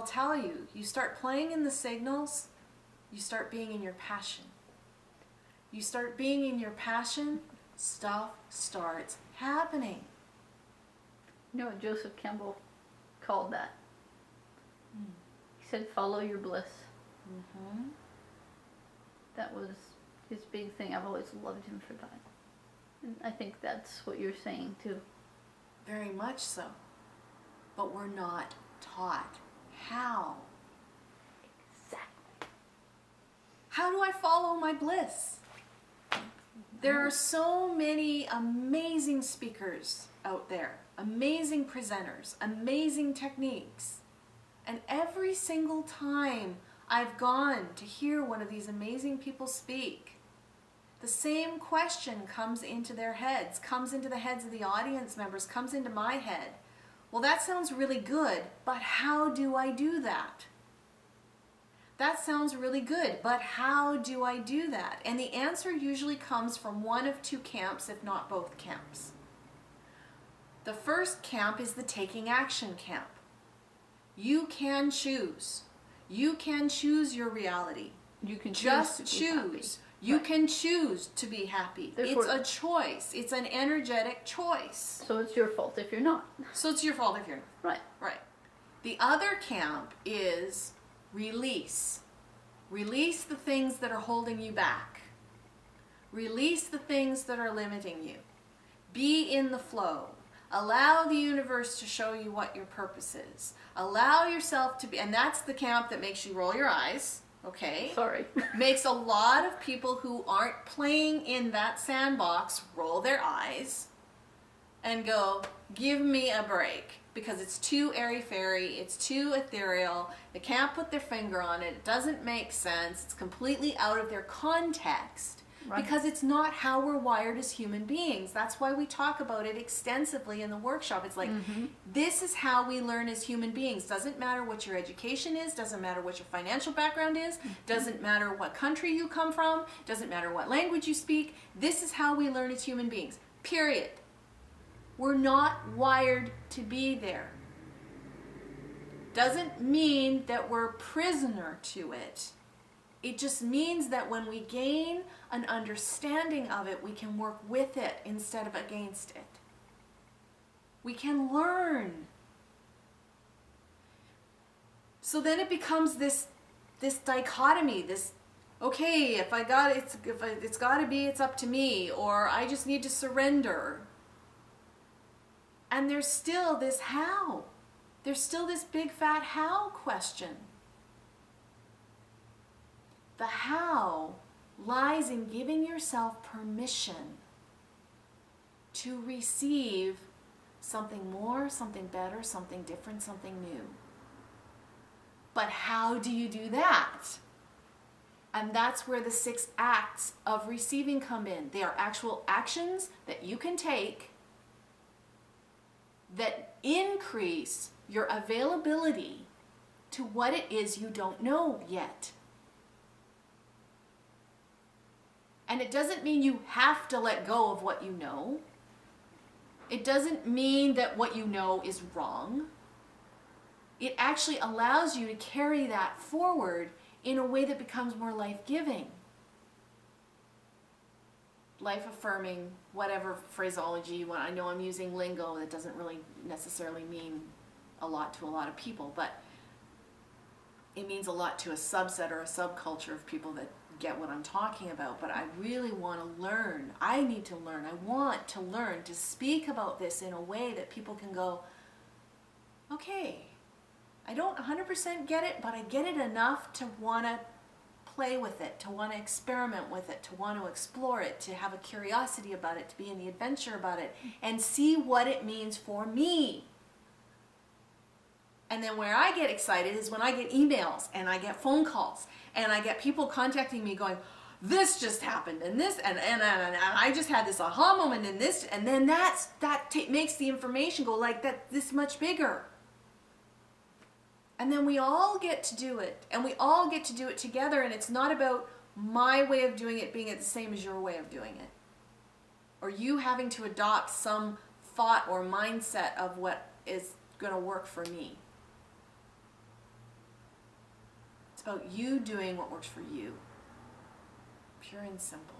tell you, you start playing in the signals, you start being in your passion. You start being in your passion, stuff starts happening. You know what Joseph Campbell called that? He said, follow your bliss. Mm-hmm. That was his big thing. I've always loved him for that. And I think that's what you're saying too. Very much so. But we're not taught how. Exactly. How do I follow my bliss? There are so many amazing speakers out there, amazing presenters, amazing techniques. And every single time I've gone to hear one of these amazing people speak, the same question comes into their heads, comes into the heads of the audience members, comes into my head. Well, that sounds really good, but how do I do that? That sounds really good, but how do I do that? And the answer usually comes from one of two camps, if not both camps. The first camp is the taking action camp. You can choose. You can choose your reality. You can just choose. You can choose to be happy. Therefore, it's a choice. It's an energetic choice. So it's your fault if you're not. So it's your fault if you're not. Right. Right. The other camp is release. Release the things that are holding you back. Release the things that are limiting you. Be in the flow. Allow the universe to show you what your purpose is. Allow yourself to be, and that's the camp that makes you roll your eyes. Okay. Sorry. Makes a lot of people who aren't playing in that sandbox roll their eyes and go, give me a break, because it's too airy-fairy, it's too ethereal, they can't put their finger on it, it doesn't make sense, it's completely out of their context. Right. Because it's not how we're wired as human beings. That's why we talk about it extensively in the workshop. It's like, this is how we learn as human beings. Doesn't matter what your education is, doesn't matter what your financial background is, doesn't matter what country you come from, doesn't matter what language you speak. This is how we learn as human beings, period. We're not wired to be there. Doesn't mean that we're prisoner to it. It just means that when we gain an understanding of it, we can work with it instead of against it. We can learn. So then it becomes this dichotomy, this, okay, if it's got to be, it's up to me, or I just need to surrender. And there's still this how. There's still this big fat how question. The how lies in giving yourself permission to receive something more, something better, something different, something new. But how do you do that? And that's where the 6 acts of receiving come in. They are actual actions that you can take that increase your availability to what it is you don't know yet. And it doesn't mean you have to let go of what you know. It doesn't mean that what you know is wrong. It actually allows you to carry that forward in a way that becomes more life-giving. Life-affirming, whatever phraseology you want. I know I'm using lingo that doesn't really necessarily mean a lot to a lot of people, but it means a lot to a subset or a subculture of people that get what I'm talking about. But I really want to learn. I need to learn. I want to learn to speak about this in a way that people can go, okay, I don't 100% get it, but I get it enough to want to play with it, to want to experiment with it, to want to explore it, to have a curiosity about it, to be in the adventure about it, and see what it means for me. And then where I get excited is when I get emails and I get phone calls and I get people contacting me going, this just happened and this and I just had this aha moment and this, and then that makes the information go like that, this much bigger. And then we all get to do it, and we all get to do it together, and it's not about my way of doing it being the same as your way of doing it, or you having to adopt some thought or mindset of what is going to work for me. about you doing what works for you. Pure and simple.